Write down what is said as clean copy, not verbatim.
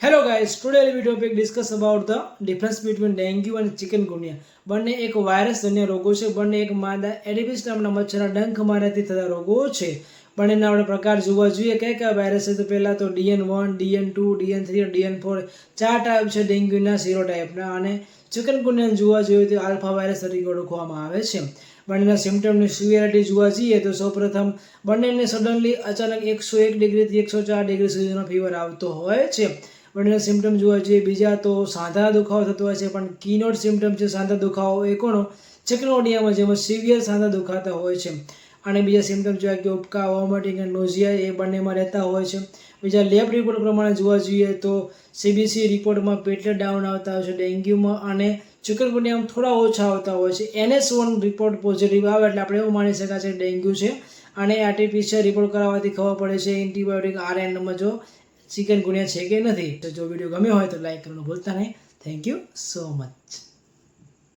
Hello guys, today we topic discuss about the difference between dengue and chikungunya. બંને એક virus જન્ય રોગો છે. બંને એક માદા એડિપિસ નામના મચ્છરના ડંખ મારવાથી થતા રોગો છે. બંનેના આપણે પ્રકાર જોવા જોઈએ કયા કયા વાયરસ છે. તો પહેલા તો DN1, DN2, DN3 અને DN4 ચાર ટાઈપ છે ડેન્ગ્યુના સીરો ટાઈપના. અને ચિકનગુનિયા જોવા જોઈએ તો આલ્ફા વાયરસ તરીકે ઓળખવામાં આવે છે. બંનેના સિમ્ટમની સિવિયરિટી જોવા જઈએ તો સૌપ્રથમ બંનેને સડનલી અચાનક 101 ડિગ્રીથી 104 ડિગ્રી સુધીનો ફીવર આવતો હોય છે. બંનેના સિમ્ટમ જોવા જોઈએ. બીજા તો સાંધા દુખાવો થતો હોય છે, પણ કીનોટ સિમ્ટમ છે સાંધા દુખાવો એ કોનો ચિકનગુનિયામાં જેમાં સિવિયર સાંધા દુખાતા હોય છે. અને બીજા સિમ્ટમ જોવા કે ઉપકા, વોમિટિંગ અને નોઝિયા એ બંનેમાં રહેતા હોય છે. બીજા લેબ રિપોર્ટ પ્રમાણે જોવા જોઈએ તો CBC રિપોર્ટમાં પ્લેટલેટ ડાઉન આવતા હોય છે ડેન્ગ્યુમાં, અને ચિકનગુનિયામાં થોડા ઓછા આવતા હોય છે. NS1 રિપોર્ટ પોઝિટિવ આવે એટલે આપણે એવું માની શકાય છે ડેન્ગ્યુ છે. અને આરટીપીસીઆર રિપોર્ટ કરાવવાથી ખબર પડે છે એન્ટીબાયોટિક RNમાં જો ચિકનગુનિયા છે કે નથી. તો જો વિડીયો ગમ્યો હોય તો લાઈક કરવાનું ભૂલતા નહીં. Thank you so much.